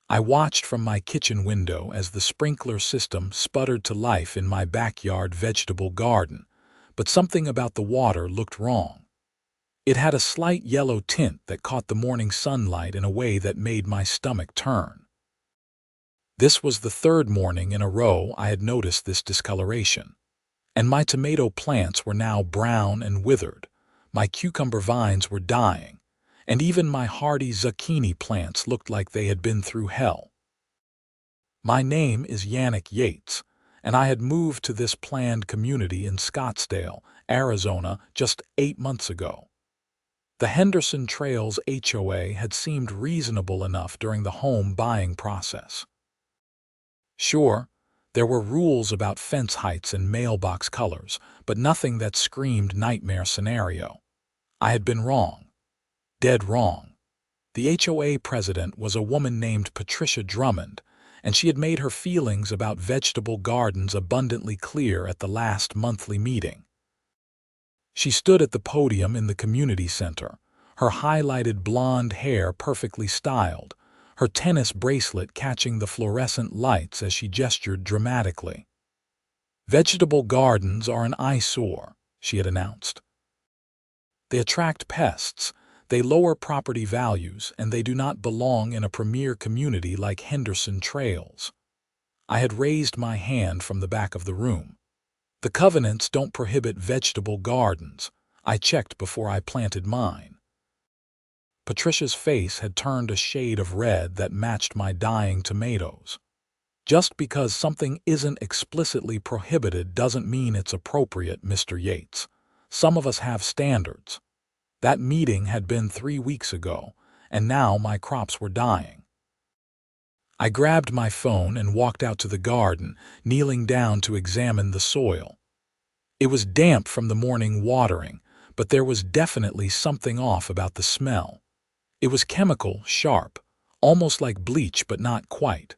I watched from my kitchen window as the sprinkler system sputtered to life in my backyard vegetable garden, but something about the water looked wrong. It had a slight yellow tint that caught the morning sunlight in a way that made my stomach turn. This was the third morning in a row I had noticed this discoloration, and my tomato plants were now brown and withered, my cucumber vines were dying, and even my hardy zucchini plants looked like they had been through hell. My name is Yannick Yates, and I had moved to this planned community in Scottsdale, Arizona, just 8 months ago. The Henderson Trails HOA had seemed reasonable enough during the home buying process. Sure, there were rules about fence heights and mailbox colors, but nothing that screamed nightmare scenario. I had been wrong. Dead wrong. The HOA president was a woman named Patricia Drummond, and she had made her feelings about vegetable gardens abundantly clear at the last monthly meeting. She stood at the podium in the community center, her highlighted blonde hair perfectly styled, her tennis bracelet catching the fluorescent lights as she gestured dramatically. "Vegetable gardens are an eyesore," she had announced. "They attract pests, they lower property values, and they do not belong in a premier community like Henderson Trails." I had raised my hand from the back of the room. "The covenants don't prohibit vegetable gardens. I checked before I planted mine." Patricia's face had turned a shade of red that matched my dying tomatoes. "Just because something isn't explicitly prohibited doesn't mean it's appropriate, Mr. Yates. Some of us have standards. That meeting had been 3 weeks ago, and now my crops were dying." I grabbed my phone and walked out to the garden, kneeling down to examine the soil. It was damp from the morning watering, but there was definitely something off about the smell. It was chemical, sharp, almost like bleach, but not quite.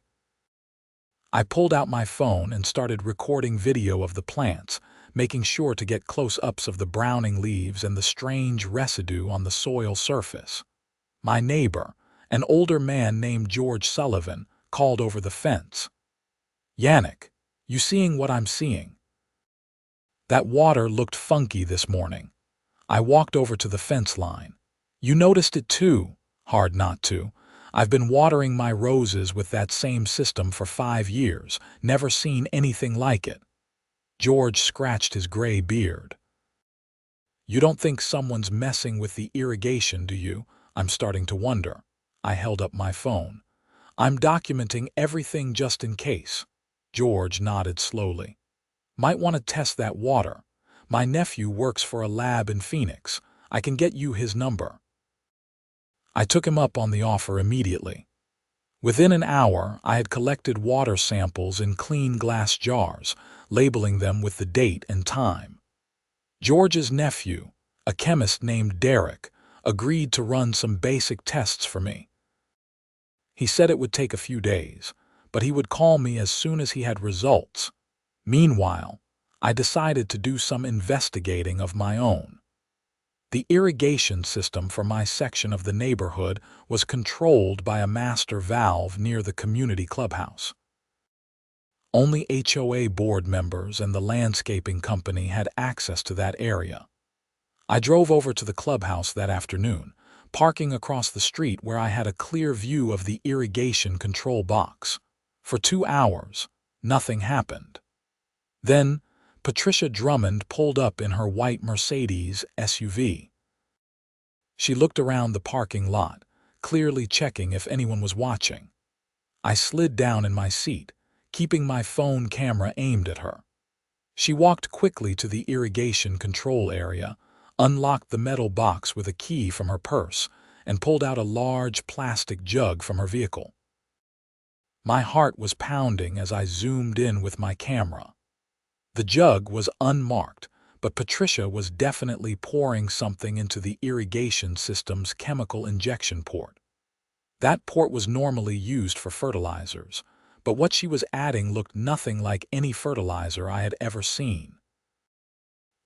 I pulled out my phone and started recording video of the plants, making sure to get close-ups of the browning leaves and the strange residue on the soil surface. My neighbor, an older man named George Sullivan, called over the fence. "Yannick, you seeing what I'm seeing?" "That water looked funky this morning." I walked over to the fence line. "You noticed it too?" "Hard not to. I've been watering my roses with that same system for 5 years, never seen anything like it." George scratched his gray beard. "You don't think someone's messing with the irrigation, do you? I'm starting to wonder." I held up my phone. "I'm documenting everything just in case." George nodded slowly. "Might want to test that water. My nephew works for a lab in Phoenix. I can get you his number." I took him up on the offer immediately. Within an hour, I had collected water samples in clean glass jars, labeling them with the date and time. George's nephew, a chemist named Derek, agreed to run some basic tests for me. He said it would take a few days, but he would call me as soon as he had results. Meanwhile, I decided to do some investigating of my own. The irrigation system for my section of the neighborhood was controlled by a master valve near the community clubhouse. Only HOA board members and the landscaping company had access to that area. I drove over to the clubhouse that afternoon, parking across the street where I had a clear view of the irrigation control box. For 2 hours, nothing happened. Then, Patricia Drummond pulled up in her white Mercedes SUV. She looked around the parking lot, clearly checking if anyone was watching. I slid down in my seat, keeping my phone camera aimed at her. She walked quickly to the irrigation control area, unlocked the metal box with a key from her purse, and pulled out a large plastic jug from her vehicle. My heart was pounding as I zoomed in with my camera. The jug was unmarked, but Patricia was definitely pouring something into the irrigation system's chemical injection port. That port was normally used for fertilizers, but what she was adding looked nothing like any fertilizer I had ever seen.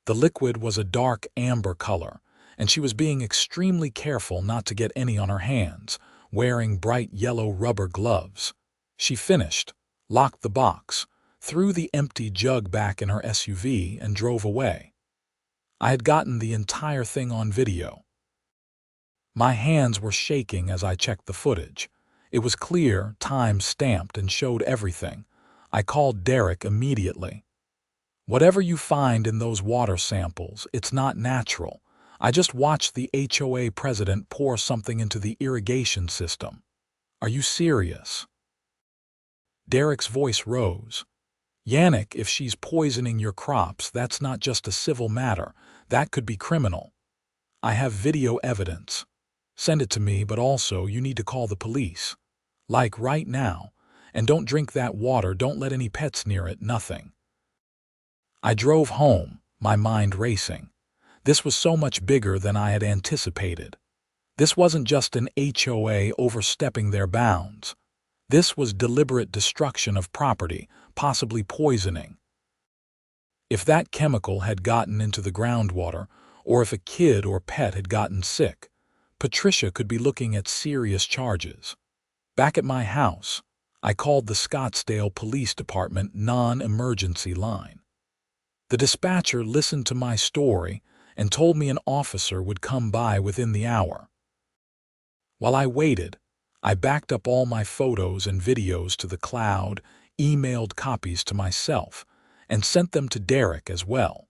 The liquid was a dark amber color, and she was being extremely careful not to get any on her hands, wearing bright yellow rubber gloves. She finished, locked the box, threw the empty jug back in her SUV, and drove away. I had gotten the entire thing on video. My hands were shaking as I checked the footage. It was clear, time-stamped, and showed everything. I called Derek immediately. "Whatever you find in those water samples, it's not natural. I just watched the HOA president pour something into the irrigation system. Are you serious?" Derek's voice rose. "Yannick, if she's poisoning your crops, that's not just a civil matter. That could be criminal. I have video evidence. Send it to me, but also you need to call the police. Like right now. And don't drink that water, don't let any pets near it, nothing." I drove home, my mind racing. This was so much bigger than I had anticipated. This wasn't just an HOA overstepping their bounds. This was deliberate destruction of property, possibly poisoning. If that chemical had gotten into the groundwater, or if a kid or pet had gotten sick, Patricia could be looking at serious charges. Back at my house, I called the Scottsdale Police Department non-emergency line. The dispatcher listened to my story and told me an officer would come by within the hour. While I waited, I backed up all my photos and videos to the cloud, emailed copies to myself, and sent them to Derek as well.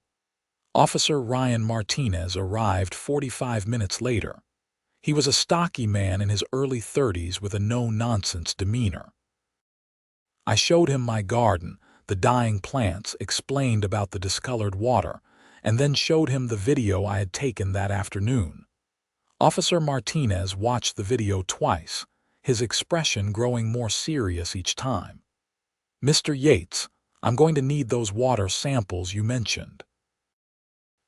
Officer Ryan Martinez arrived 45 minutes later. He was a stocky man in his early 30s with a no-nonsense demeanor. I showed him my garden, the dying plants, explained about the discolored water, and then showed him the video I had taken that afternoon. Officer Martinez watched the video twice, his expression growing more serious each time. "Mr. Yates, I'm going to need those water samples you mentioned.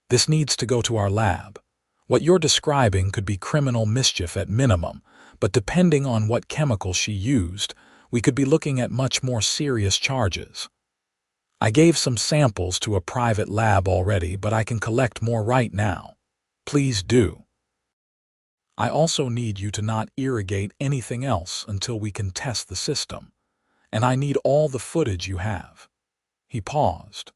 This needs to go to our lab. What you're describing could be criminal mischief at minimum, but depending on what chemical she used, we could be looking at much more serious charges. I gave some samples to a private lab already, but I can collect more right now. Please do. I also need you to not irrigate anything else until we can test the system, and I need all the footage you have." He paused.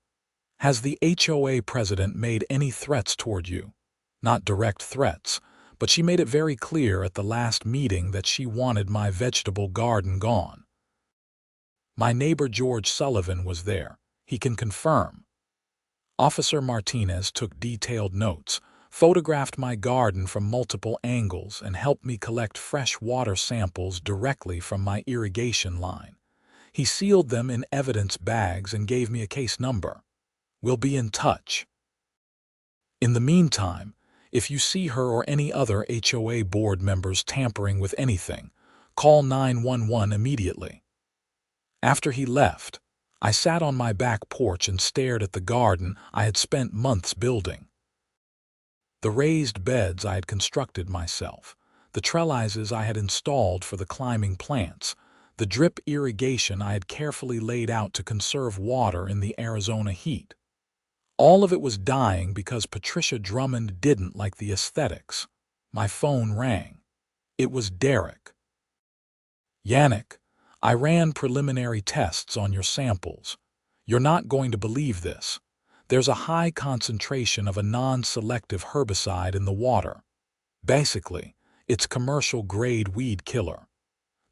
"Has the HOA president made any threats toward you?" "Not direct threats, but she made it very clear at the last meeting that she wanted my vegetable garden gone. My neighbor George Sullivan was there. He can confirm." Officer Martinez took detailed notes, photographed my garden from multiple angles, and helped me collect fresh water samples directly from my irrigation line. He sealed them in evidence bags and gave me a case number. "We'll be in touch. In the meantime, if you see her or any other HOA board members tampering with anything, call 911 immediately." After he left, I sat on my back porch and stared at the garden I had spent months building. The raised beds I had constructed myself, the trellises I had installed for the climbing plants, the drip irrigation I had carefully laid out to conserve water in the Arizona heat. All of it was dying because Patricia Drummond didn't like the aesthetics. My phone rang. It was Derek. "Yannick, I ran preliminary tests on your samples. You're not going to believe this. There's a high concentration of a non-selective herbicide in the water. Basically, it's commercial-grade weed killer.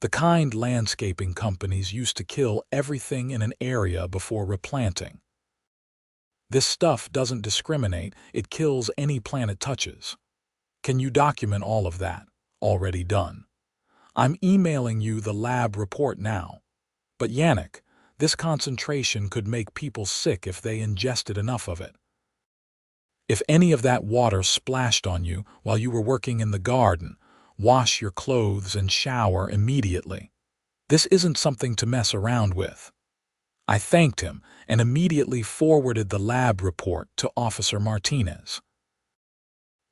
The kind landscaping companies used to kill everything in an area before replanting. This stuff doesn't discriminate, it kills any plant it touches. Can you document all of that? Already done. I'm emailing you the lab report now. But Yannick, this concentration could make people sick if they ingested enough of it. If any of that water splashed on you while you were working in the garden, wash your clothes and shower immediately. This isn't something to mess around with." I thanked him and immediately forwarded the lab report to Officer Martinez.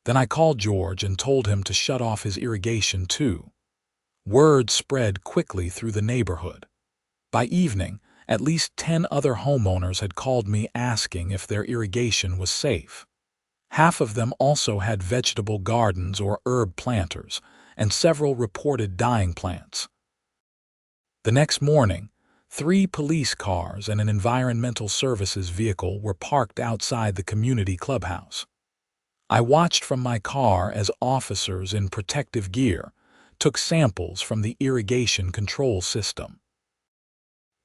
Then I called George and told him to shut off his irrigation too. Word spread quickly through the neighborhood. By evening, at least 10 other homeowners had called me asking if their irrigation was safe. Half of them also had vegetable gardens or herb planters, and several reported dying plants. The next morning, 3 police cars and an environmental services vehicle were parked outside the community clubhouse. I watched from my car as officers in protective gear took samples from the irrigation control system.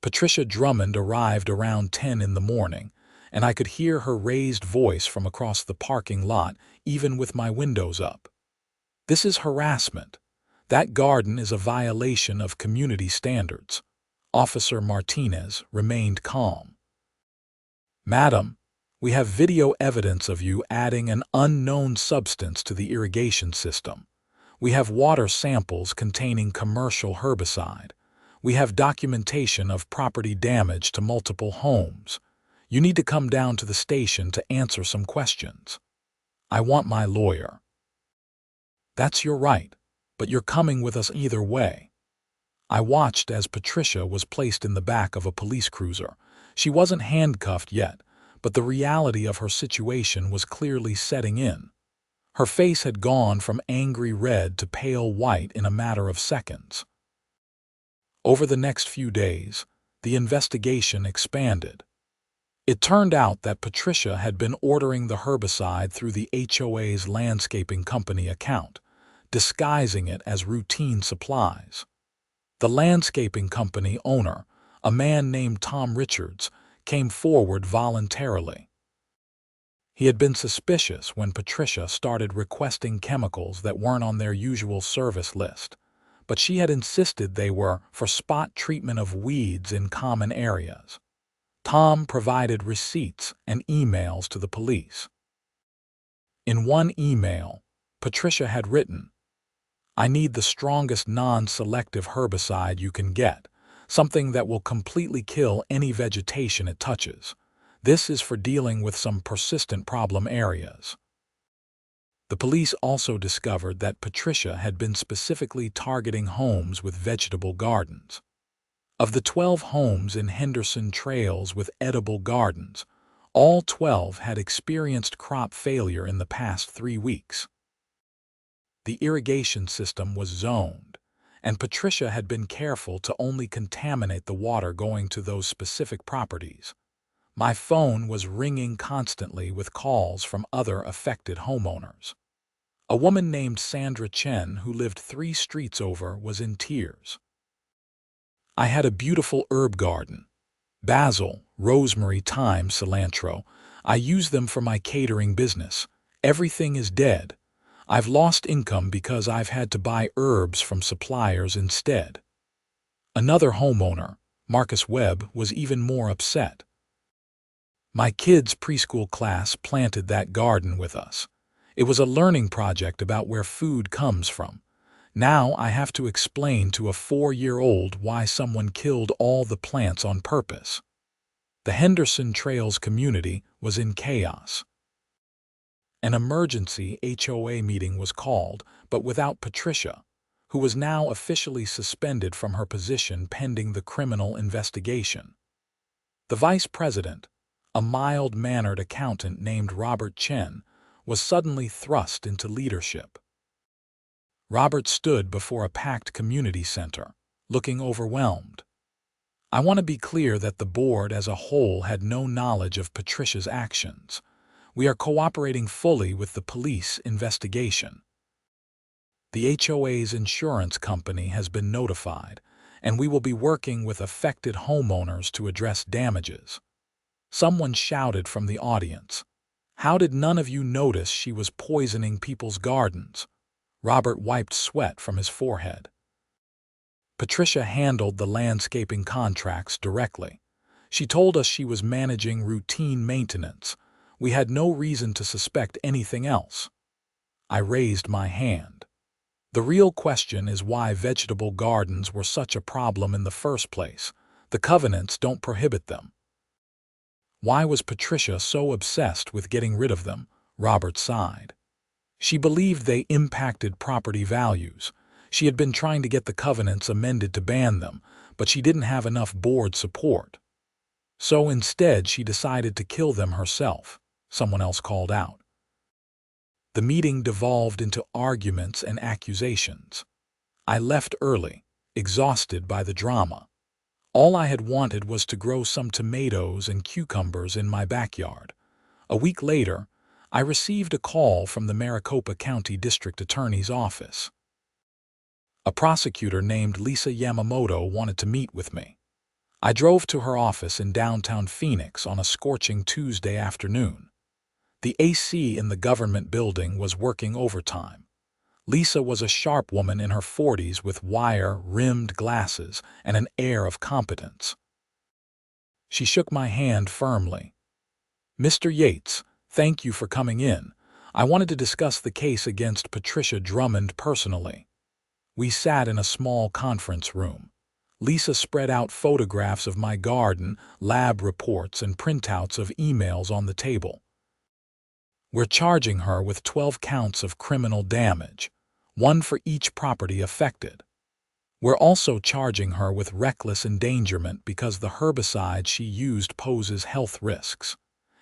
Patricia Drummond arrived around 10 in the morning, and I could hear her raised voice from across the parking lot, even with my windows up. "This is harassment. That garden is a violation of community standards." Officer Martinez remained calm. "Madam, we have video evidence of you adding an unknown substance to the irrigation system. We have water samples containing commercial herbicide. We have documentation of property damage to multiple homes. You need to come down to the station to answer some questions." "I want my lawyer." "That's your right, but you're coming with us either way." I watched as Patricia was placed in the back of a police cruiser. She wasn't handcuffed yet, but the reality of her situation was clearly setting in. Her face had gone from angry red to pale white in a matter of seconds. Over the next few days, the investigation expanded. It turned out that Patricia had been ordering the herbicide through the HOA's landscaping company account, disguising it as routine supplies. The landscaping company owner, a man named Tom Richards, came forward voluntarily. He had been suspicious when Patricia started requesting chemicals that weren't on their usual service list, but she had insisted they were for spot treatment of weeds in common areas. Tom provided receipts and emails to the police. In one email, Patricia had written, "I need the strongest non-selective herbicide you can get, something that will completely kill any vegetation it touches. This is for dealing with some persistent problem areas." The police also discovered that Patricia had been specifically targeting homes with vegetable gardens. Of the 12 homes in Henderson Trails with edible gardens, all 12 had experienced crop failure in the past 3 weeks. The irrigation system was zoned, and Patricia had been careful to only contaminate the water going to those specific properties. My phone was ringing constantly with calls from other affected homeowners. A woman named Sandra Chen, who lived 3 streets over, was in tears. "I had a beautiful herb garden. Basil, rosemary, thyme, cilantro. I use them for my catering business. Everything is dead. I've lost income because I've had to buy herbs from suppliers instead." Another homeowner, Marcus Webb, was even more upset. "My kids' preschool class planted that garden with us. It was a learning project about where food comes from. Now I have to explain to a 4-year-old why someone killed all the plants on purpose." The Henderson Trails community was in chaos. An emergency HOA meeting was called, but without Patricia, who was now officially suspended from her position pending the criminal investigation. The vice president, a mild-mannered accountant named Robert Chen, was suddenly thrust into leadership. Robert stood before a packed community center, looking overwhelmed. "I want to be clear that the board as a whole had no knowledge of Patricia's actions. We are cooperating fully with the police investigation. The HOA's insurance company has been notified, and we will be working with affected homeowners to address damages." Someone shouted from the audience, "How did none of you notice she was poisoning people's gardens?" Robert wiped sweat from his forehead. Patricia handled the landscaping contracts directly. She told us she was managing routine maintenance. We had no reason to suspect anything else. I raised my hand. The real question is why vegetable gardens were such a problem in the first place. The covenants don't prohibit them. Why was Patricia so obsessed with getting rid of them? Robert sighed. She believed they impacted property values. She had been trying to get the covenants amended to ban them, but she didn't have enough board support. So instead she decided to kill them herself, someone else called out. The meeting devolved into arguments and accusations. I left early, exhausted by the drama. All I had wanted was to grow some tomatoes and cucumbers in my backyard. A week later, I received a call from the Maricopa County District Attorney's office. A prosecutor named Lisa Yamamoto wanted to meet with me. I drove to her office in downtown Phoenix on a scorching Tuesday afternoon. The AC in the government building was working overtime. Lisa was a sharp woman in her 40s with wire-rimmed glasses and an air of competence. She shook my hand firmly. "Mr. Yates, thank you for coming in. I wanted to discuss the case against Patricia Drummond personally." We sat in a small conference room. Lisa spread out photographs of my garden, lab reports, and printouts of emails on the table. "We're charging her with 12 counts of criminal damage, one for each property affected. We're also charging her with reckless endangerment because the herbicide she used poses health risks.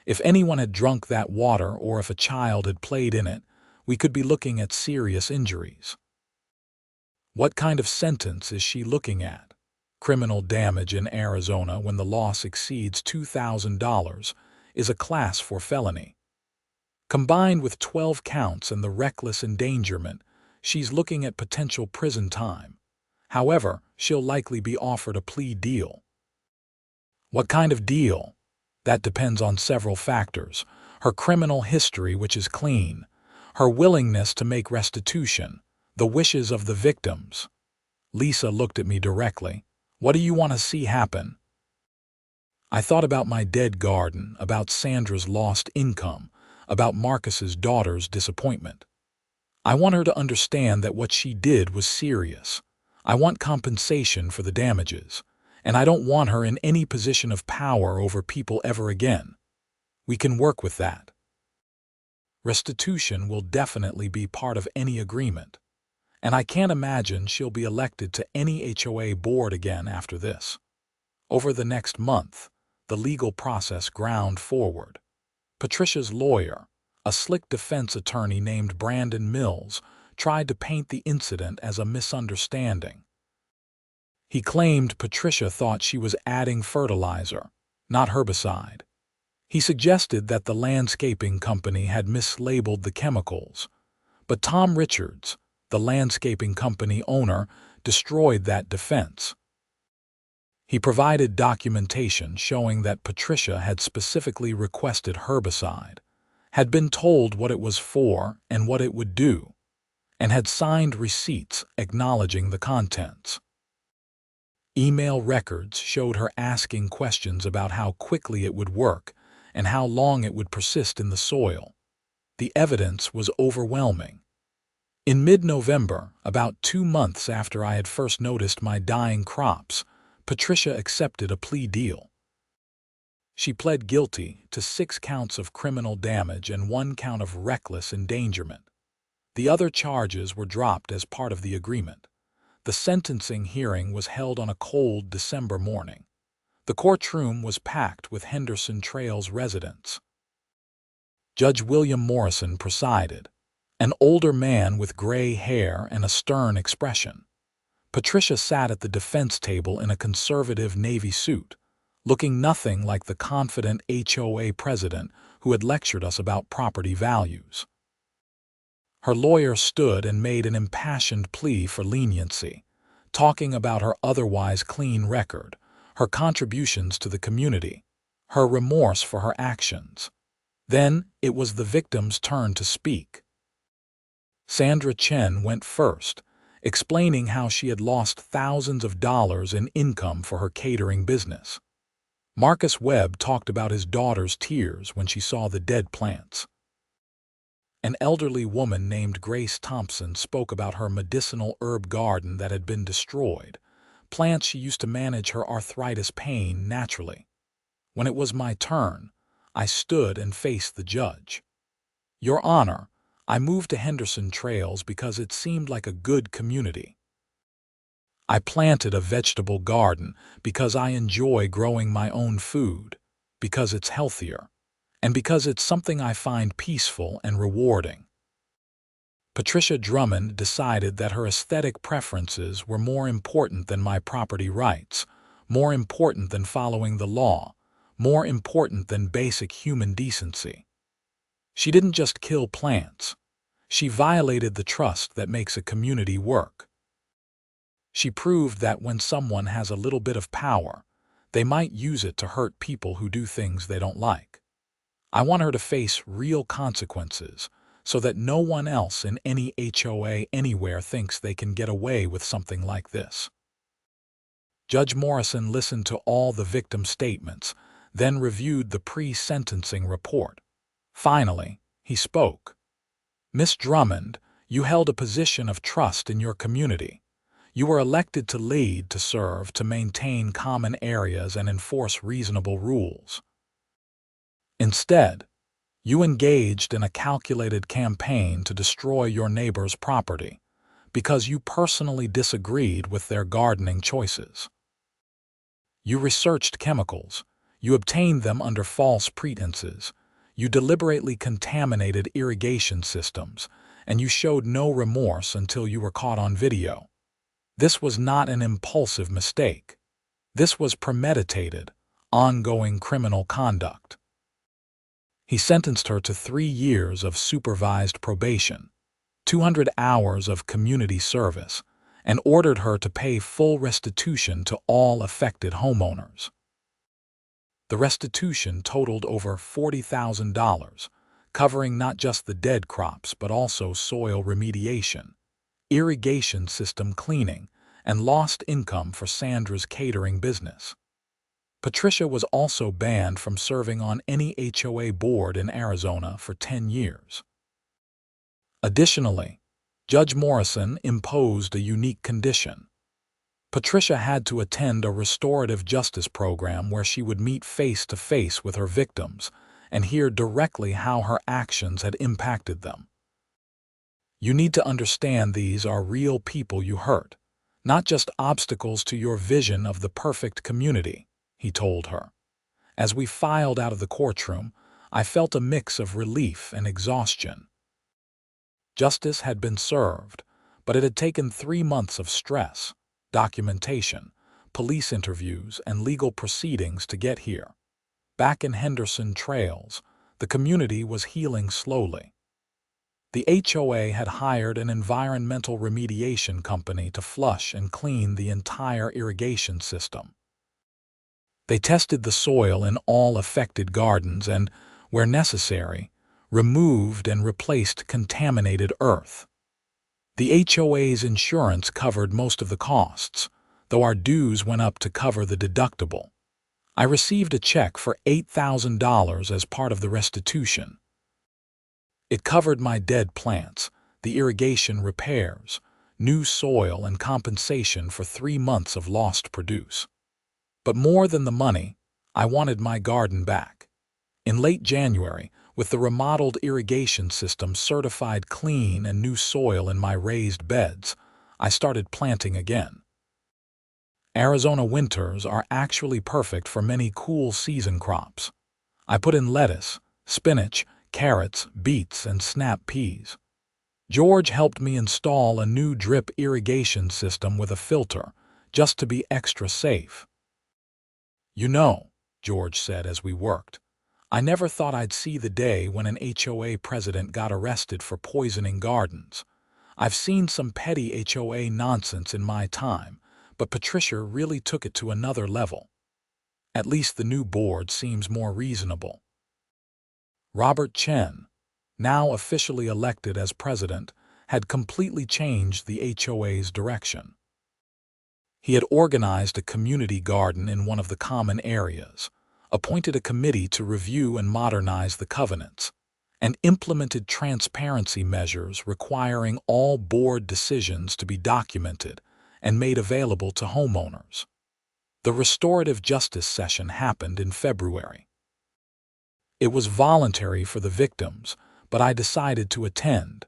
If anyone had drunk that water or if a child had played in it, we could be looking at serious injuries." "What kind of sentence is she looking at?" Criminal damage in Arizona when the loss exceeds $2,000 is a Class 4 felony. Combined with 12 counts and the reckless endangerment, she's looking at potential prison time. However, she'll likely be offered a plea deal. "What kind of deal?" "That depends on several factors. Her criminal history, which is clean, her willingness to make restitution, the wishes of the victims." Lisa looked at me directly. "What do you want to see happen?" I thought about my dead garden, about Sandra's lost income, about Marcus's daughter's disappointment. I want her to understand that what she did was serious. I want compensation for the damages, and I don't want her in any position of power over people ever again. We can work with that. Restitution will definitely be part of any agreement, and I can't imagine she'll be elected to any HOA board again after this. Over the next month, the legal process ground forward. Patricia's lawyer, a slick defense attorney named Brandon Mills, tried to paint the incident as a misunderstanding. He claimed Patricia thought she was adding fertilizer, not herbicide. He suggested that the landscaping company had mislabeled the chemicals, but Tom Richards, the landscaping company owner, destroyed that defense. He provided documentation showing that Patricia had specifically requested herbicide, had been told what it was for and what it would do, and had signed receipts acknowledging the contents. Email records showed her asking questions about how quickly it would work and how long it would persist in the soil. The evidence was overwhelming. In mid-November, about 2 months after I had first noticed my dying crops, Patricia accepted a plea deal. She pled guilty to 6 counts of criminal damage and 1 count of reckless endangerment. The other charges were dropped as part of the agreement. The sentencing hearing was held on a cold December morning. The courtroom was packed with Henderson Trails residents. Judge William Morrison presided, an older man with gray hair and a stern expression. Patricia sat at the defense table in a conservative navy suit, looking nothing like the confident HOA president who had lectured us about property values. Her lawyer stood and made an impassioned plea for leniency, talking about her otherwise clean record, her contributions to the community, her remorse for her actions. Then it was the victim's turn to speak. Sandra Chen went first, explaining how she had lost thousands of dollars in income for her catering business. Marcus Webb talked about his daughter's tears when she saw the dead plants. An elderly woman named Grace Thompson spoke about her medicinal herb garden that had been destroyed, plants she used to manage her arthritis pain naturally. When it was my turn, I stood and faced the judge. "Your Honor, I moved to Henderson Trails because it seemed like a good community. I planted a vegetable garden because I enjoy growing my own food, because it's healthier, and because it's something I find peaceful and rewarding. Patricia Drummond decided that her aesthetic preferences were more important than my property rights, more important than following the law, more important than basic human decency. She didn't just kill plants. She violated the trust that makes a community work. She proved that when someone has a little bit of power, they might use it to hurt people who do things they don't like. I want her to face real consequences so that no one else in any HOA anywhere thinks they can get away with something like this. Judge Morrison listened to all the victim statements, then reviewed the pre-sentencing report. Finally, he spoke. "Miss Drummond, you held a position of trust in your community. You were elected to lead, to serve, to maintain common areas and enforce reasonable rules. Instead, you engaged in a calculated campaign to destroy your neighbor's property because you personally disagreed with their gardening choices. You researched chemicals, you obtained them under false pretenses, you deliberately contaminated irrigation systems, and you showed no remorse until you were caught on video. This was not an impulsive mistake. This was premeditated, ongoing criminal conduct." He sentenced her to 3 years of supervised probation, 200 hours of community service, and ordered her to pay full restitution to all affected homeowners. The restitution totaled over $40,000, covering not just the dead crops but also soil remediation, irrigation system cleaning, and lost income for Sandra's catering business. Patricia was also banned from serving on any HOA board in Arizona for 10 years. Additionally, Judge Morrison imposed a unique condition. Patricia had to attend a restorative justice program where she would meet face-to-face with her victims and hear directly how her actions had impacted them. "You need to understand these are real people you hurt, not just obstacles to your vision of the perfect community," he told her. As we filed out of the courtroom, I felt a mix of relief and exhaustion. Justice had been served, but it had taken 3 months of stress, documentation, police interviews, and legal proceedings to get here. Back in Henderson Trails, the community was healing slowly. The HOA had hired an environmental remediation company to flush and clean the entire irrigation system. They tested the soil in all affected gardens and, where necessary, removed and replaced contaminated earth. The HOA's insurance covered most of the costs, though our dues went up to cover the deductible. I received a check for $8,000 as part of the restitution. It covered my dead plants, the irrigation repairs, new soil, and compensation for 3 months of lost produce. But more than the money, I wanted my garden back. In late January, with the remodeled irrigation system certified clean and new soil in my raised beds, I started planting again. Arizona winters are actually perfect for many cool season crops. I put in lettuce, spinach, carrots, beets, and snap peas. George helped me install a new drip irrigation system with a filter, just to be extra safe. "You know," George said as we worked, "I never thought I'd see the day when an HOA president got arrested for poisoning gardens. I've seen some petty HOA nonsense in my time, but Patricia really took it to another level. At least the new board seems more reasonable." Robert Chen, now officially elected as president, had completely changed the HOA's direction. He had organized a community garden in one of the common areas, appointed a committee to review and modernize the covenants, and implemented transparency measures requiring all board decisions to be documented and made available to homeowners. The restorative justice session happened in February. It was voluntary for the victims, but I decided to attend.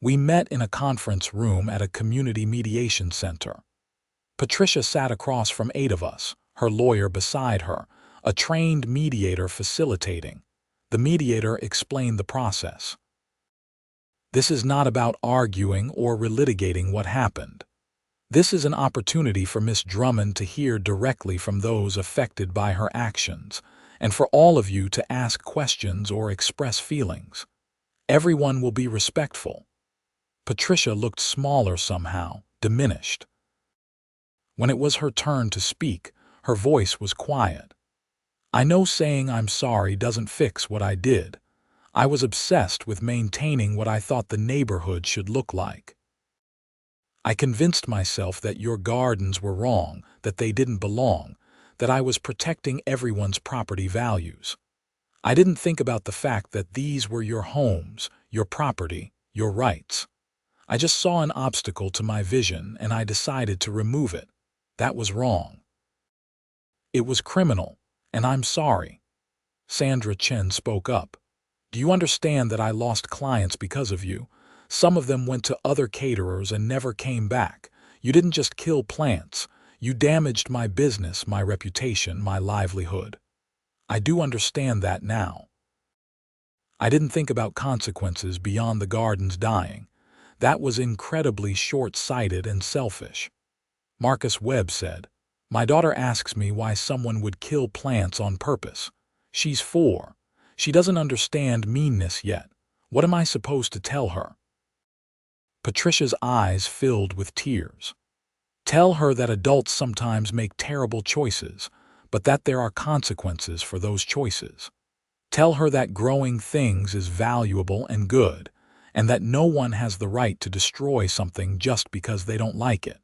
We met in a conference room at a community mediation center. Patricia sat across from 8 of us, her lawyer beside her, a trained mediator facilitating. The mediator explained the process. This is not about arguing or relitigating what happened. This is an opportunity for Miss Drummond to hear directly from those affected by her actions, and for all of you to ask questions or express feelings. Everyone will be respectful. Patricia looked smaller somehow, diminished. When it was her turn to speak, her voice was quiet. I know saying I'm sorry doesn't fix what I did. I was obsessed with maintaining what I thought the neighborhood should look like. I convinced myself that your gardens were wrong, that they didn't belong, that I was protecting everyone's property values. I didn't think about the fact that these were your homes, your property, your rights. I just saw an obstacle to my vision and I decided to remove it. That was wrong. It was criminal, and I'm sorry. Sandra Chen spoke up. Do you understand that I lost clients because of you? Some of them went to other caterers and never came back. You didn't just kill plants. You damaged my business, my reputation, my livelihood. I do understand that now. I didn't think about consequences beyond the gardens dying. That was incredibly short-sighted and selfish. Marcus Webb said, "My daughter asks me why someone would kill plants on purpose. She's 4. She doesn't understand meanness yet. What am I supposed to tell her?" Patricia's eyes filled with tears. Tell her that adults sometimes make terrible choices, but that there are consequences for those choices. Tell her that growing things is valuable and good, and that no one has the right to destroy something just because they don't like it.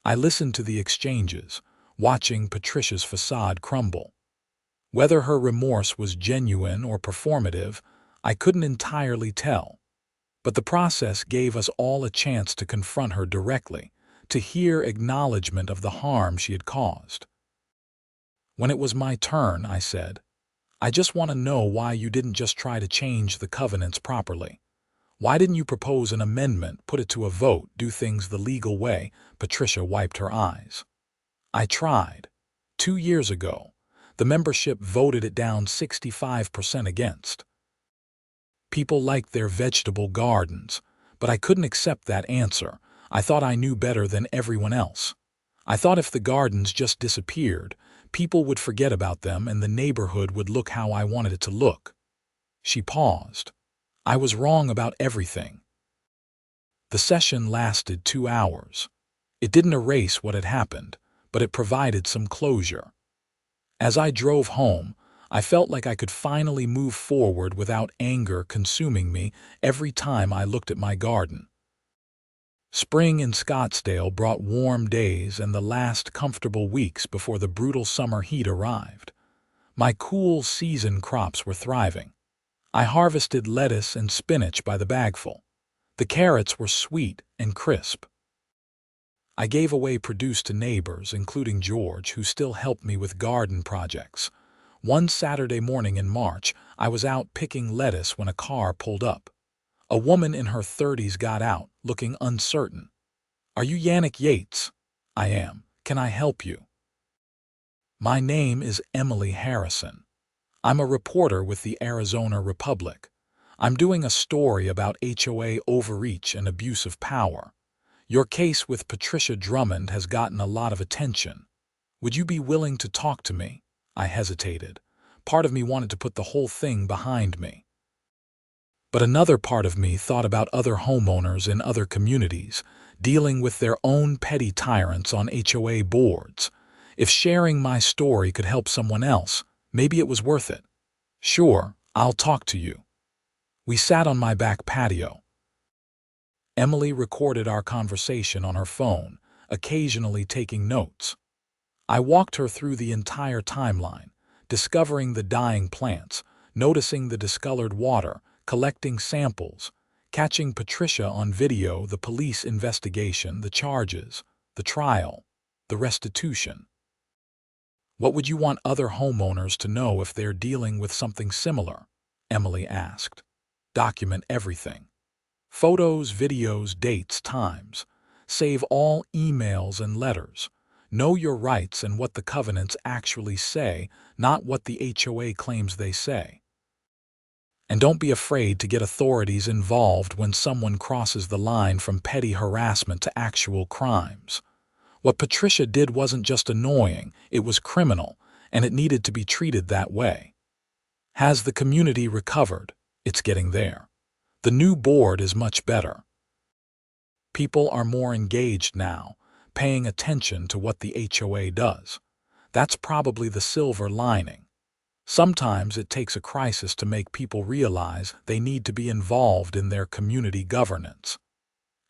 I listened to the exchanges, watching Patricia's facade crumble. Whether her remorse was genuine or performative, I couldn't entirely tell. But the process gave us all a chance to confront her directly, to hear acknowledgement of the harm she had caused. When it was my turn, I said, "I just want to know why you didn't just try to change the covenants properly. Why didn't you propose an amendment, put it to a vote, do things the legal way?" Patricia wiped her eyes. "I tried. 2 years ago. The membership voted it down 65% against. People liked their vegetable gardens, but I couldn't accept that answer. I thought I knew better than everyone else. I thought if the gardens just disappeared, people would forget about them and the neighborhood would look how I wanted it to look." She paused. I was wrong about everything. The session lasted 2 hours. It didn't erase what had happened, but it provided some closure. As I drove home, I felt like I could finally move forward without anger consuming me every time I looked at my garden. Spring in Scottsdale brought warm days and the last comfortable weeks before the brutal summer heat arrived. My cool season crops were thriving. I harvested lettuce and spinach by the bagful. The carrots were sweet and crisp. I gave away produce to neighbors, including George, who still helped me with garden projects. One Saturday morning in March, I was out picking lettuce when a car pulled up. A woman in her 30s got out, looking uncertain. "Are you Yannick Yates?" "I am. Can I help you?" "My name is Emily Harrison. I'm a reporter with the Arizona Republic. I'm doing a story about HOA overreach and abuse of power. Your case with Patricia Drummond has gotten a lot of attention. Would you be willing to talk to me?" I hesitated. Part of me wanted to put the whole thing behind me. But another part of me thought about other homeowners in other communities, dealing with their own petty tyrants on HOA boards. If sharing my story could help someone else, maybe it was worth it. "Sure, I'll talk to you." We sat on my back patio. Emily recorded our conversation on her phone, occasionally taking notes. I walked her through the entire timeline, discovering the dying plants, noticing the discolored water, collecting samples, catching Patricia on video, the police investigation, the charges, the trial, the restitution. "What would you want other homeowners to know if they're dealing with something similar?" Emily asked. "Document everything. Photos, videos, dates, times. Save all emails and letters. Know your rights and what the covenants actually say, not what the HOA claims they say." And don't be afraid to get authorities involved when someone crosses the line from petty harassment to actual crimes. What Patricia did wasn't just annoying, it was criminal, and it needed to be treated that way. Has the community recovered? It's getting there. The new board is much better. People are more engaged now, paying attention to what the HOA does. That's probably the silver lining. Sometimes it takes a crisis to make people realize they need to be involved in their community governance.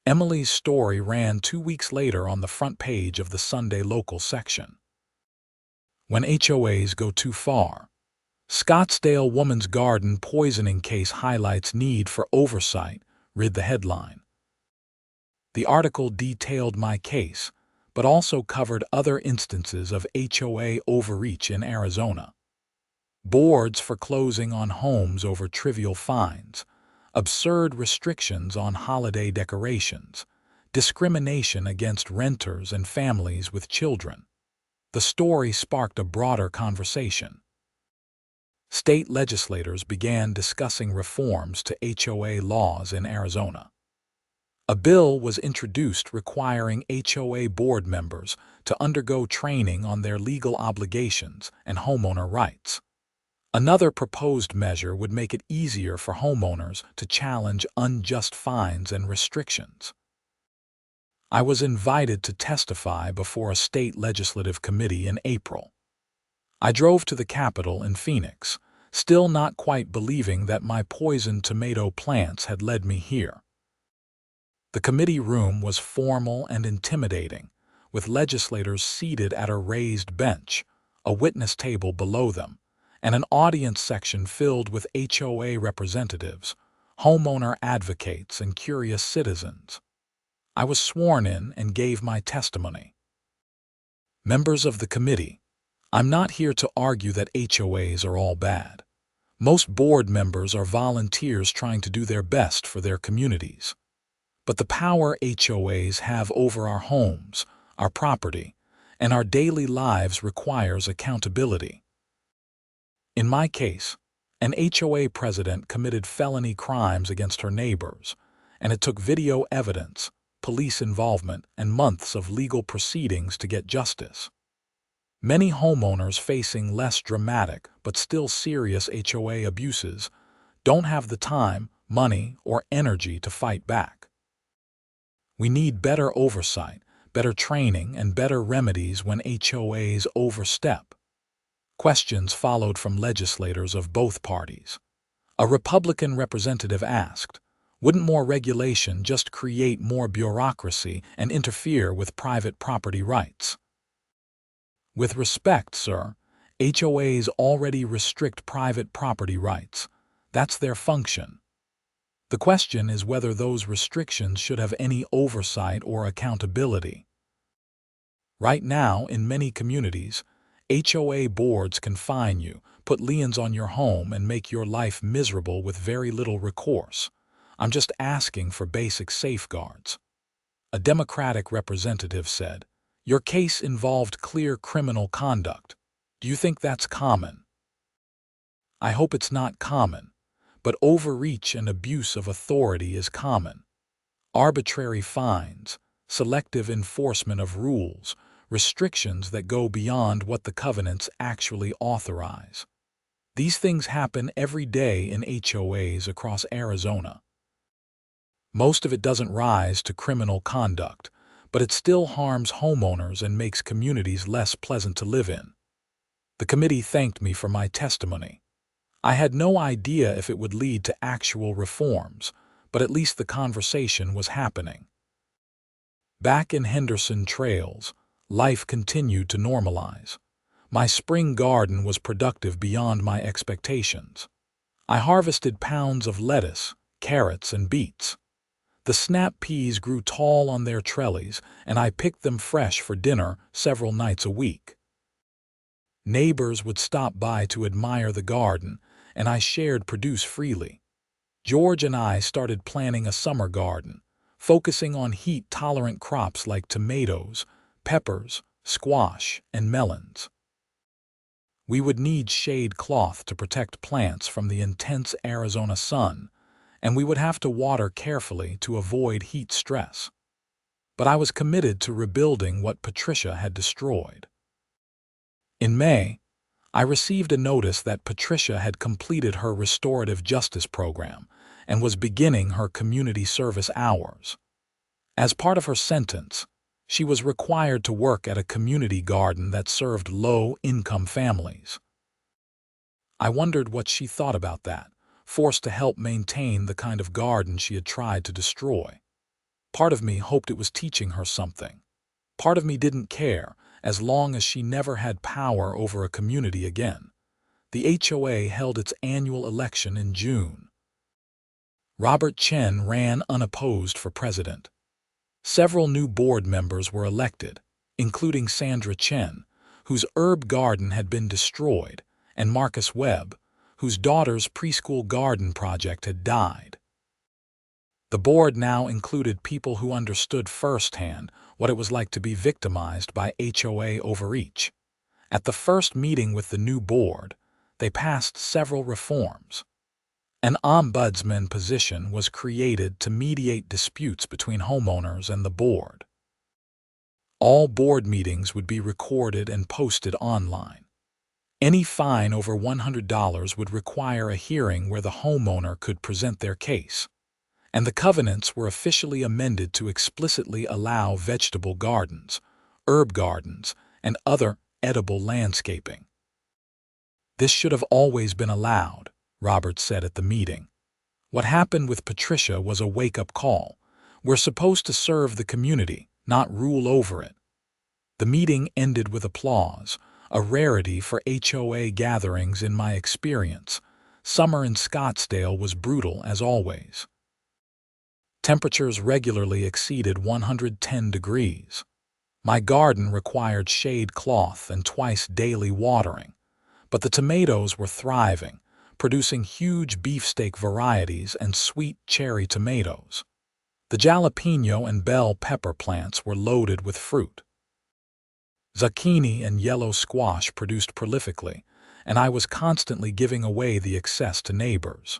Emily's story ran 2 weeks later on the front page of the Sunday local section. When HOAs go too far. Scottsdale woman's garden poisoning case highlights need for oversight, read the headline. The article detailed my case, but also covered other instances of HOA overreach in Arizona. Boards for closing on homes over trivial fines, absurd restrictions on holiday decorations, discrimination against renters and families with children. The story sparked a broader conversation. State legislators began discussing reforms to HOA laws in Arizona. A bill was introduced requiring HOA board members to undergo training on their legal obligations and homeowner rights. Another proposed measure would make it easier for homeowners to challenge unjust fines and restrictions. I was invited to testify before a state legislative committee in April. I drove to the Capitol in Phoenix, still not quite believing that my poisoned tomato plants had led me here. The committee room was formal and intimidating, with legislators seated at a raised bench, a witness table below them, and an audience section filled with HOA representatives, homeowner advocates, and curious citizens. I was sworn in and gave my testimony. Members of the committee, I'm not here to argue that HOAs are all bad. Most board members are volunteers trying to do their best for their communities. But the power HOAs have over our homes, our property, and our daily lives requires accountability. In my case, an HOA president committed felony crimes against her neighbors, and it took video evidence, police involvement, and months of legal proceedings to get justice. Many homeowners facing less dramatic but still serious HOA abuses don't have the time, money, or energy to fight back. We need better oversight, better training, and better remedies when HOAs overstep. Questions followed from legislators of both parties. A Republican representative asked, "Wouldn't more regulation just create more bureaucracy and interfere with private property rights?" With respect, sir, HOAs already restrict private property rights. That's their function. The question is whether those restrictions should have any oversight or accountability. Right now, in many communities, HOA boards can fine you, put liens on your home, and make your life miserable with very little recourse. I'm just asking for basic safeguards. A Democratic representative said, "Your case involved clear criminal conduct. Do you think that's common?" I hope it's not common, but overreach and abuse of authority is common. Arbitrary fines, selective enforcement of rules, restrictions that go beyond what the covenants actually authorize. These things happen every day in HOAs across Arizona. Most of it doesn't rise to criminal conduct, but it still harms homeowners and makes communities less pleasant to live in. The committee thanked me for my testimony. I had no idea if it would lead to actual reforms, but at least the conversation was happening. Back in Henderson Trails, life continued to normalize. My spring garden was productive beyond my expectations. I harvested pounds of lettuce, carrots, and beets. The snap peas grew tall on their trellis, and I picked them fresh for dinner several nights a week. Neighbors would stop by to admire the garden, and I shared produce freely. George and I started planning a summer garden, focusing on heat-tolerant crops like tomatoes, peppers, squash, and melons. We would need shade cloth to protect plants from the intense Arizona sun, and we would have to water carefully to avoid heat stress. But I was committed to rebuilding what Patricia had destroyed. In May, I received a notice that Patricia had completed her restorative justice program and was beginning her community service hours. As part of her sentence, she was required to work at a community garden that served low-income families. I wondered what she thought about that, forced to help maintain the kind of garden she had tried to destroy. Part of me hoped it was teaching her something. Part of me didn't care, as long as she never had power over a community again. The HOA held its annual election in June. Robert Chen ran unopposed for president. Several new board members were elected, including Sandra Chen, whose herb garden had been destroyed, and Marcus Webb, whose daughter's preschool garden project had died. The board now included people who understood firsthand what it was like to be victimized by HOA overreach. At the first meeting with the new board, they passed several reforms. An ombudsman position was created to mediate disputes between homeowners and the board. All board meetings would be recorded and posted online. Any fine over $100 would require a hearing where the homeowner could present their case. And the covenants were officially amended to explicitly allow vegetable gardens, herb gardens, and other edible landscaping. This should have always been allowed, Robert said at the meeting. What happened with Patricia was a wake-up call. We're supposed to serve the community, not rule over it. The meeting ended with applause, a rarity for HOA gatherings in my experience. Summer in Scottsdale was brutal as always. Temperatures regularly exceeded 110 degrees. My garden required shade cloth and twice daily watering, but the tomatoes were thriving, producing huge beefsteak varieties and sweet cherry tomatoes. The jalapeno and bell pepper plants were loaded with fruit. Zucchini and yellow squash produced prolifically, and I was constantly giving away the excess to neighbors.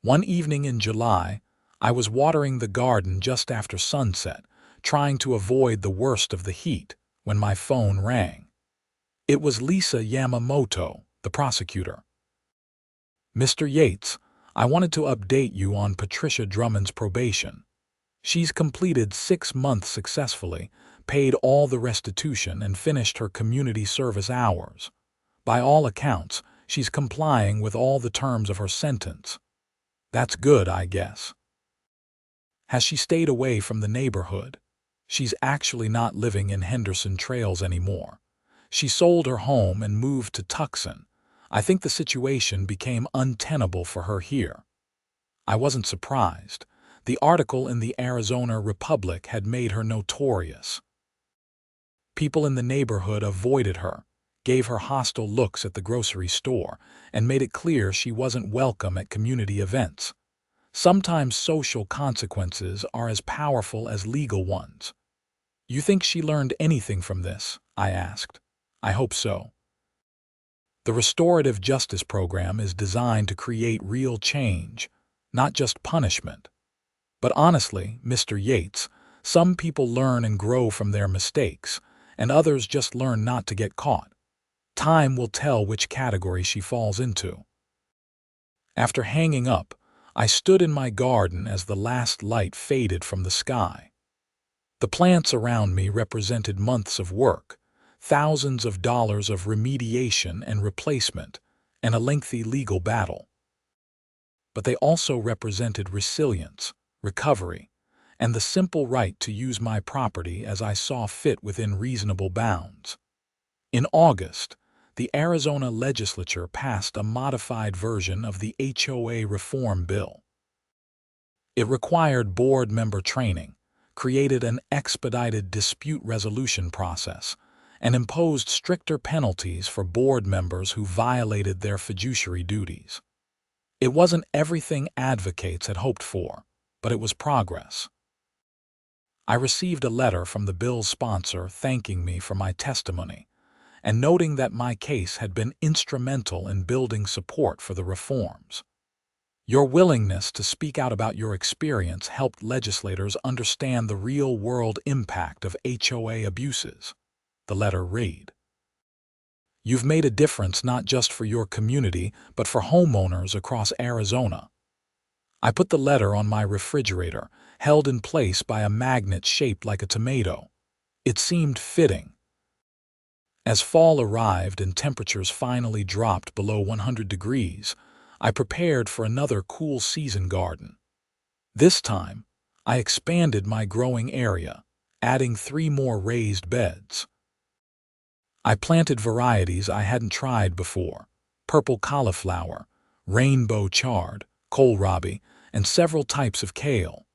One evening in July, I was watering the garden just after sunset, trying to avoid the worst of the heat, when my phone rang. It was Lisa Yamamoto, the prosecutor. "Mr. Yates, I wanted to update you on Patricia Drummond's probation. She's completed 6 months successfully, paid all the restitution, and finished her community service hours. By all accounts, she's complying with all the terms of her sentence. That's good, I guess. Has she stayed away from the neighborhood? She's actually not living in Henderson Trails anymore. She sold her home and moved to Tucson. I think the situation became untenable for her here." I wasn't surprised. The article in the Arizona Republic had made her notorious. People in the neighborhood avoided her, gave her hostile looks at the grocery store, and made it clear she wasn't welcome at community events. Sometimes social consequences are as powerful as legal ones. "You think she learned anything from this?" I asked. "I hope so." The restorative justice program is designed to create real change, not just punishment. But honestly, Mr. Yates, some people learn and grow from their mistakes, and others just learn not to get caught. Time will tell which category she falls into. After hanging up, I stood in my garden as the last light faded from the sky. The plants around me represented months of work, thousands of dollars of remediation and replacement, and a lengthy legal battle. But they also represented resilience, recovery, and the simple right to use my property as I saw fit within reasonable bounds. In August, the Arizona legislature passed a modified version of the HOA reform bill. It required board member training, created an expedited dispute resolution process, and imposed stricter penalties for board members who violated their fiduciary duties. It wasn't everything advocates had hoped for, but it was progress. I received a letter from the bill's sponsor thanking me for my testimony, and noting that my case had been instrumental in building support for the reforms. Your willingness to speak out about your experience helped legislators understand the real-world impact of HOA abuses, the letter read. You've made a difference not just for your community, but for homeowners across Arizona. I put the letter on my refrigerator, held in place by a magnet shaped like a tomato. It seemed fitting. As fall arrived and temperatures finally dropped below 100 degrees, I prepared for another cool season garden. This time, I expanded my growing area, adding 3 more raised beds. I planted varieties I hadn't tried before: purple cauliflower, rainbow chard, kohlrabi, and several types of kale.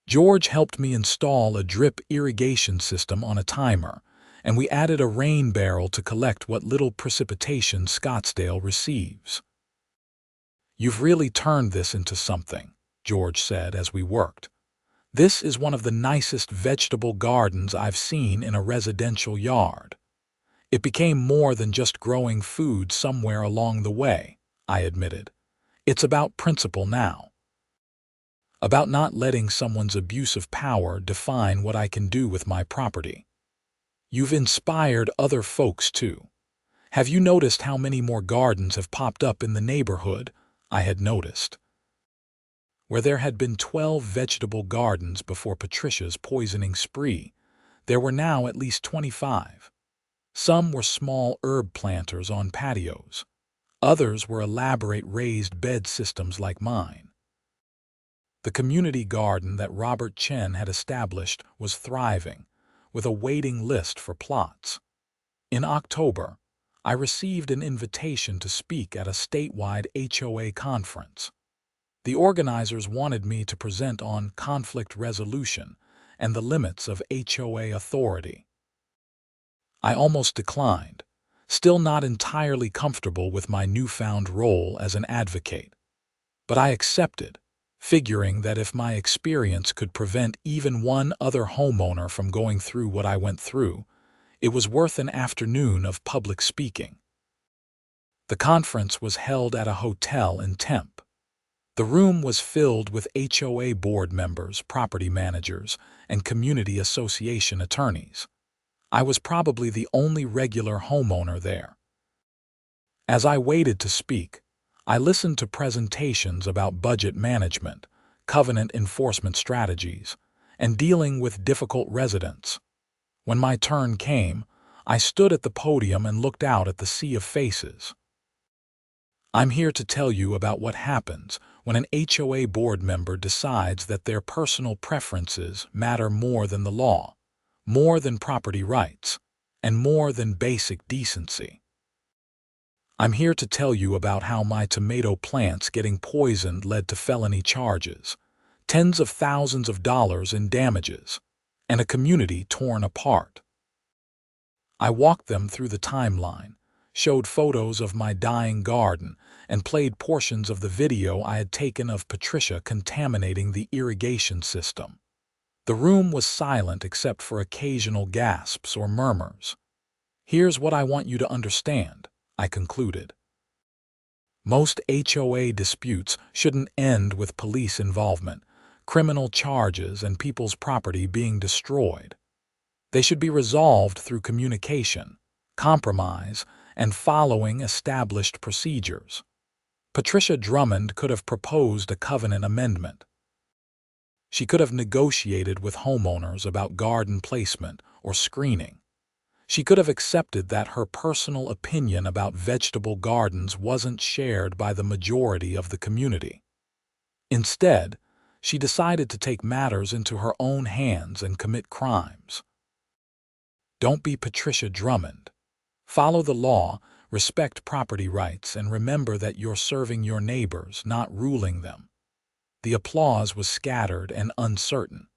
George helped me install a drip irrigation system on a timer, and we added a rain barrel to collect what little precipitation Scottsdale receives. "You've really turned this into something," George said as we worked. "This is one of the nicest vegetable gardens I've seen in a residential yard." It became more than just growing food somewhere along the way, I admitted. It's about principle now. About not letting someone's abuse of power define what I can do with my property. You've inspired other folks too. Have you noticed how many more gardens have popped up in the neighborhood? I had noticed. Where there had been 12 vegetable gardens before Patricia's poisoning spree, there were now at least 25. Some were small herb planters on patios. Others were elaborate raised bed systems like mine. The community garden that Robert Chen had established was thriving, with a waiting list for plots. In October, I received an invitation to speak at a statewide HOA conference. The organizers wanted me to present on conflict resolution and the limits of HOA authority. I almost declined, still not entirely comfortable with my newfound role as an advocate. But I accepted, figuring that if my experience could prevent even one other homeowner from going through what I went through, it was worth an afternoon of public speaking. The conference was held at a hotel in Tempe. The room was filled with HOA board members, property managers, and community association attorneys. I was probably the only regular homeowner there. As I waited to speak, I listened to presentations about budget management, covenant enforcement strategies, and dealing with difficult residents. When my turn came, I stood at the podium and looked out at the sea of faces. I'm here to tell you about what happens when an HOA board member decides that their personal preferences matter more than the law, more than property rights, and more than basic decency. I'm here to tell you about how my tomato plants getting poisoned led to felony charges, tens of thousands of dollars in damages, and a community torn apart. I walked them through the timeline, showed photos of my dying garden, and played portions of the video I had taken of Patricia contaminating the irrigation system. The room was silent except for occasional gasps or murmurs. "Here's what I want you to understand," I concluded. "Most HOA disputes shouldn't end with police involvement, criminal charges, and people's property being destroyed. They should be resolved through communication, compromise, and following established procedures." Patricia Drummond could have proposed a covenant amendment. She could have negotiated with homeowners about garden placement or screening. She could have accepted that her personal opinion about vegetable gardens wasn't shared by the majority of the community. Instead, she decided to take matters into her own hands and commit crimes. Don't be Patricia Drummond. Follow the law, respect property rights, and remember that you're serving your neighbors, not ruling them. The applause was scattered and uncertain.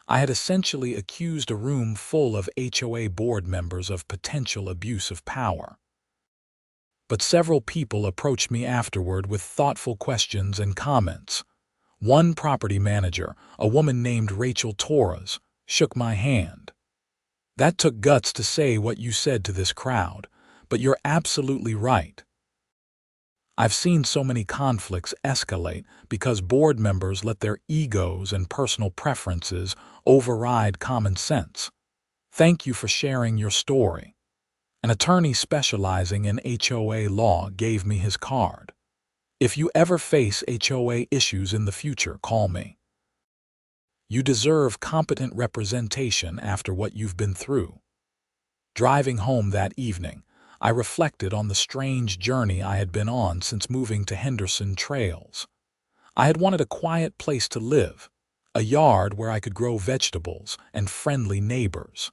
I had essentially accused a room full of HOA board members of potential abuse of power. But several people approached me afterward with thoughtful questions and comments. One property manager, a woman named Rachel Torres, shook my hand. That took guts to say what you said to this crowd, but you're absolutely right. I've seen so many conflicts escalate because board members let their egos and personal preferences override common sense. Thank you for sharing your story. An attorney specializing in HOA law gave me his card. If you ever face HOA issues in the future, call me. You deserve competent representation after what you've been through. Driving home that evening, I reflected on the strange journey I had been on since moving to Henderson Trails. I had wanted a quiet place to live, a yard where I could grow vegetables and friendly neighbors.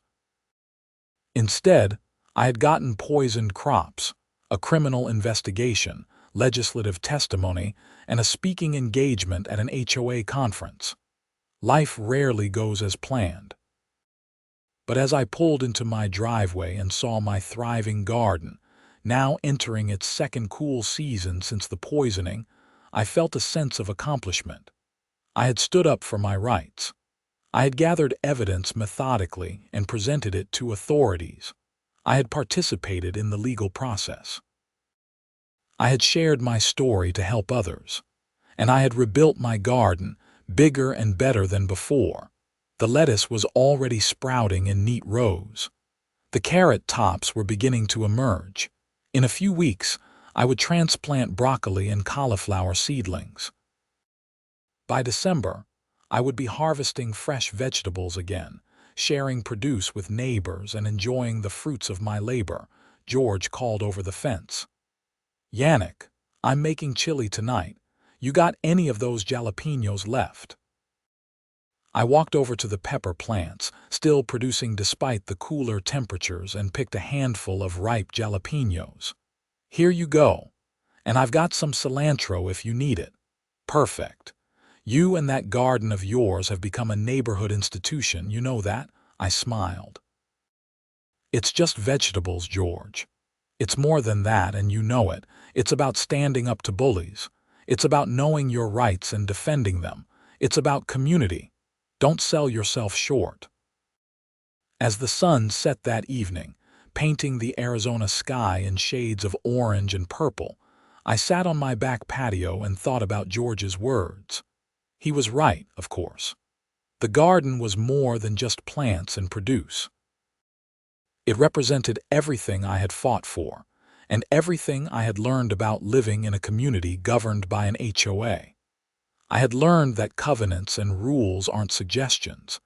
Instead, I had gotten poisoned crops, a criminal investigation, legislative testimony, and a speaking engagement at an HOA conference. Life rarely goes as planned. But as I pulled into my driveway and saw my thriving garden, now entering its second cool season since the poisoning, I felt a sense of accomplishment. I had stood up for my rights. I had gathered evidence methodically and presented it to authorities. I had participated in the legal process. I had shared my story to help others, and I had rebuilt my garden, bigger and better than before. The lettuce was already sprouting in neat rows. The carrot tops were beginning to emerge. In a few weeks, I would transplant broccoli and cauliflower seedlings. By December, I would be harvesting fresh vegetables again, sharing produce with neighbors and enjoying the fruits of my labor. George called over the fence. "Yannick, I'm making chili tonight. You got any of those jalapenos left?" I walked over to the pepper plants, still producing despite the cooler temperatures, and picked a handful of ripe jalapenos. "Here you go. And I've got some cilantro if you need it." "Perfect. You and that garden of yours have become a neighborhood institution, you know that?" I smiled. "It's just vegetables, George. It's more than that, and you know it. It's about standing up to bullies. It's about knowing your rights and defending them. It's about community. Don't sell yourself short." As the sun set that evening, painting the Arizona sky in shades of orange and purple, I sat on my back patio and thought about George's words. He was right, of course. The garden was more than just plants and produce. It represented everything I had fought for, and everything I had learned about living in a community governed by an HOA. I had learned that covenants and rules aren't suggestions.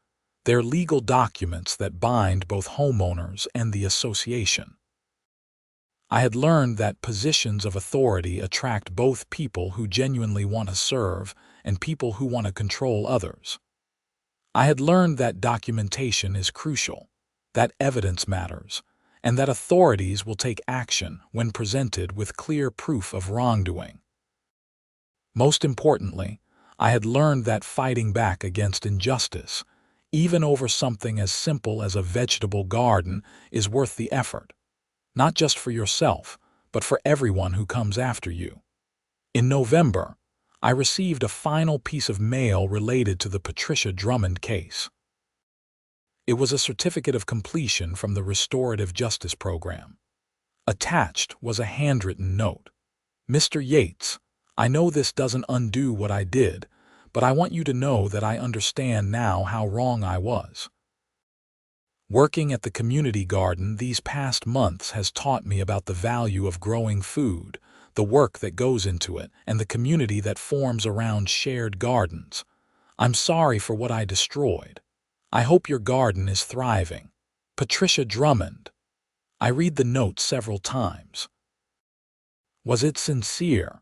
They're legal documents that bind both homeowners and the association. I had learned that positions of authority attract both people who genuinely want to serve and people who want to control others. I had learned that documentation is crucial, that evidence matters, and that authorities will take action when presented with clear proof of wrongdoing. Most importantly, I had learned that fighting back against injustice, even over something as simple as a vegetable garden, is worth the effort, not just for yourself, but for everyone who comes after you. In November, I received a final piece of mail related to the Patricia Drummond case. It was a certificate of completion from the Restorative Justice Program. Attached was a handwritten note. "Mr. Yates, I know this doesn't undo what I did, but I want you to know that I understand now how wrong I was. Working at the community garden these past months has taught me about the value of growing food, the work that goes into it, and the community that forms around shared gardens. I'm sorry for what I destroyed. I hope your garden is thriving. Patricia Drummond." I read the note several times. Was it sincere?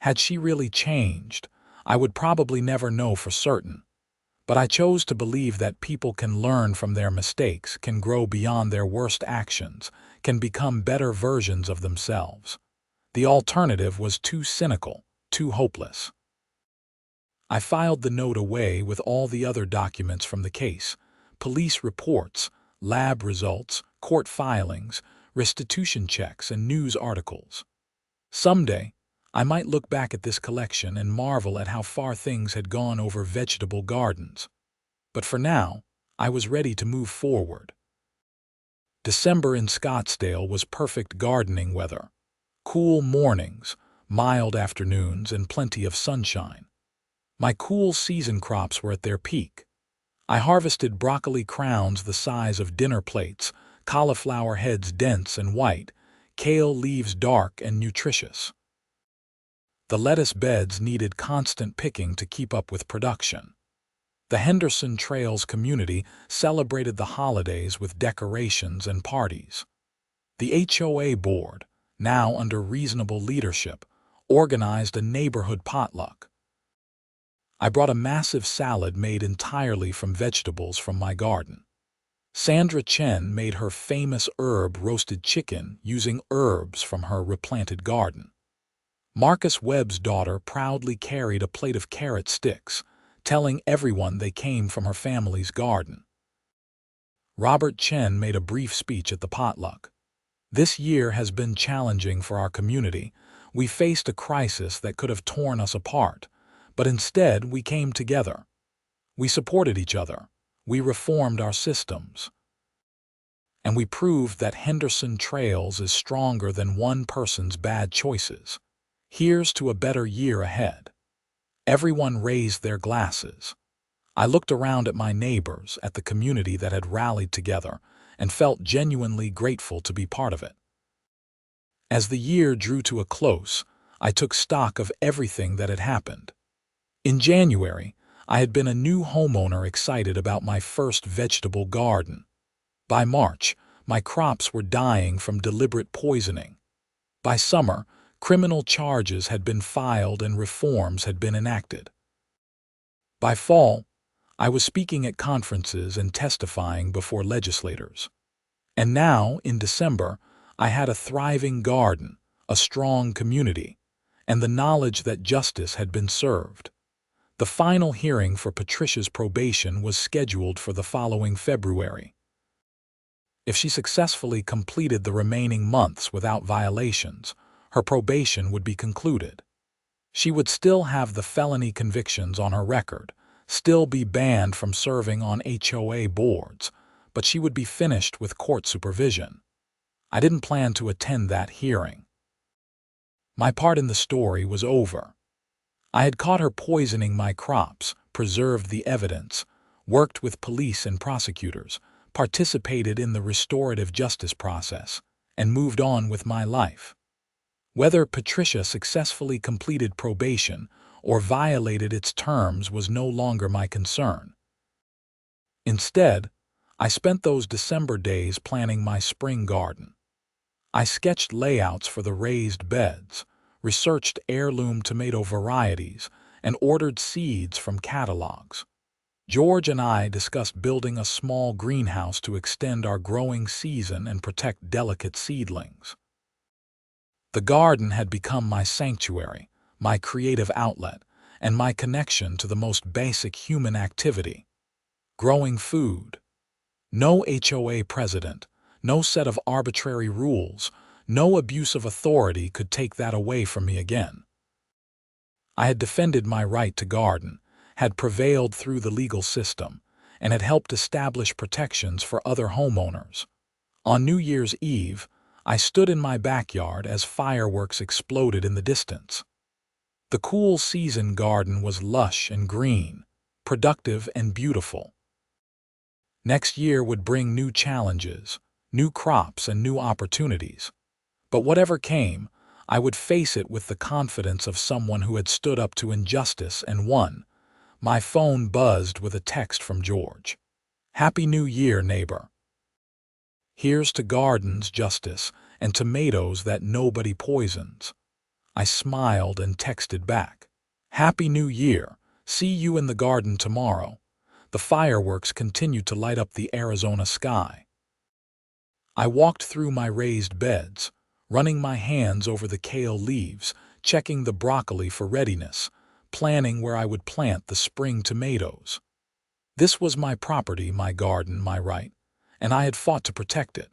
Had she really changed? I would probably never know for certain. But I chose to believe that people can learn from their mistakes, can grow beyond their worst actions, can become better versions of themselves. The alternative was too cynical, too hopeless. I filed the note away with all the other documents from the case: police reports, lab results, court filings, restitution checks, and news articles. Someday, I might look back at this collection and marvel at how far things had gone over vegetable gardens. But for now, I was ready to move forward. December in Scottsdale was perfect gardening weather. Cool mornings, mild afternoons, and plenty of sunshine. My cool season crops were at their peak. I harvested broccoli crowns the size of dinner plates, cauliflower heads dense and white, kale leaves dark and nutritious. The lettuce beds needed constant picking to keep up with production. The Henderson Trails community celebrated the holidays with decorations and parties. The HOA board, now under reasonable leadership, organized a neighborhood potluck. I brought a massive salad made entirely from vegetables from my garden. Sandra Chen made her famous herb roasted chicken using herbs from her replanted garden. Marcus Webb's daughter proudly carried a plate of carrot sticks, telling everyone they came from her family's garden. Robert Chen made a brief speech at the potluck. This year has been challenging for our community. We faced a crisis that could have torn us apart, but instead we came together. We supported each other. We reformed our systems. And we proved that Henderson Trails is stronger than one person's bad choices. Here's to a better year ahead. Everyone raised their glasses. I looked around at my neighbors, at the community that had rallied together, and felt genuinely grateful to be part of it. As the year drew to a close, I took stock of everything that had happened. In January, I had been a new homeowner excited about my first vegetable garden. By March, my crops were dying from deliberate poisoning. By summer, criminal charges had been filed and reforms had been enacted. By fall, I was speaking at conferences and testifying before legislators. And now, in December, I had a thriving garden, a strong community, and the knowledge that justice had been served. The final hearing for Patricia's probation was scheduled for the following February. If she successfully completed the remaining months without violations, her probation would be concluded. She would still have the felony convictions on her record, still be banned from serving on HOA boards, but she would be finished with court supervision. I didn't plan to attend that hearing. My part in the story was over. I had caught her poisoning my crops, preserved the evidence, worked with police and prosecutors, participated in the restorative justice process, and moved on with my life. Whether Patricia successfully completed probation or violated its terms was no longer my concern. Instead, I spent those December days planning my spring garden. I sketched layouts for the raised beds, researched heirloom tomato varieties, and ordered seeds from catalogs. George and I discussed building a small greenhouse to extend our growing season and protect delicate seedlings. The garden had become my sanctuary, my creative outlet, and my connection to the most basic human activity: growing food. No HOA president, no set of arbitrary rules, no abuse of authority could take that away from me again. I had defended my right to garden, had prevailed through the legal system, and had helped establish protections for other homeowners. On New Year's Eve, I stood in my backyard as fireworks exploded in the distance. The cool season garden was lush and green, productive and beautiful. Next year would bring new challenges, new crops and new opportunities. But whatever came, I would face it with the confidence of someone who had stood up to injustice and won. My phone buzzed with a text from George. "Happy New Year, neighbor. Here's to gardens, justice, and tomatoes that nobody poisons." I smiled and texted back, "Happy New Year. See you in the garden tomorrow." The fireworks continued to light up the Arizona sky. I walked through my raised beds, running my hands over the kale leaves, checking the broccoli for readiness, planning where I would plant the spring tomatoes. This was my property, my garden, my right, and I had fought to protect it.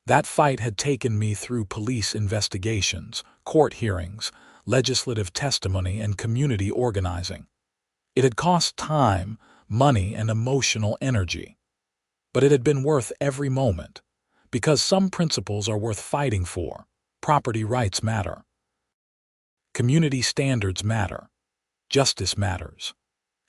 That fight had taken me through police investigations, court hearings, legislative testimony, and community organizing. It had cost time, money, and emotional energy. But it had been worth every moment, because some principles are worth fighting for. Property rights matter. Community standards matter. Justice matters.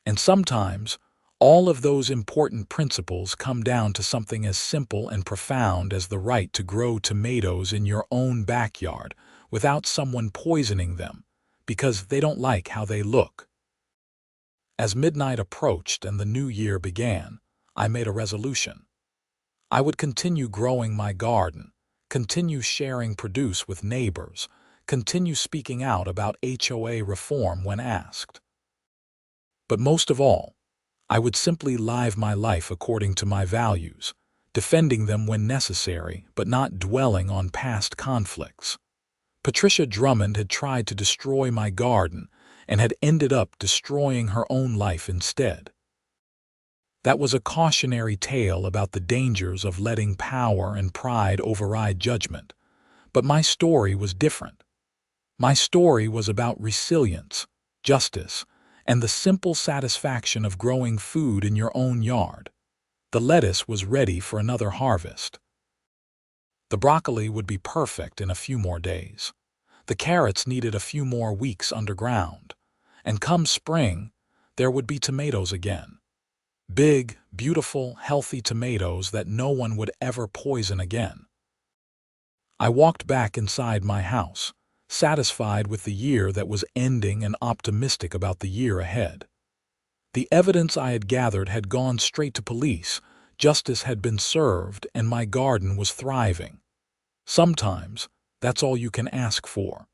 And sometimes, all of those important principles come down to something as simple and profound as the right to grow tomatoes in your own backyard without someone poisoning them because they don't like how they look. As midnight approached and the new year began, I made a resolution. I would continue growing my garden, continue sharing produce with neighbors, continue speaking out about HOA reform when asked. But most of all, I would simply live my life according to my values, defending them when necessary, but not dwelling on past conflicts. Patricia Drummond had tried to destroy my garden and had ended up destroying her own life instead. That was a cautionary tale about the dangers of letting power and pride override judgment. But my story was different. My story was about resilience, justice, and the simple satisfaction of growing food in your own yard. The lettuce was ready for another harvest. The broccoli would be perfect in a few more days. The carrots needed a few more weeks underground. And come spring, there would be tomatoes again. Big, beautiful, healthy tomatoes that no one would ever poison again. I walked back inside my house, satisfied with the year that was ending and optimistic about the year ahead. The evidence I had gathered had gone straight to police, justice had been served, and my garden was thriving. Sometimes, that's all you can ask for.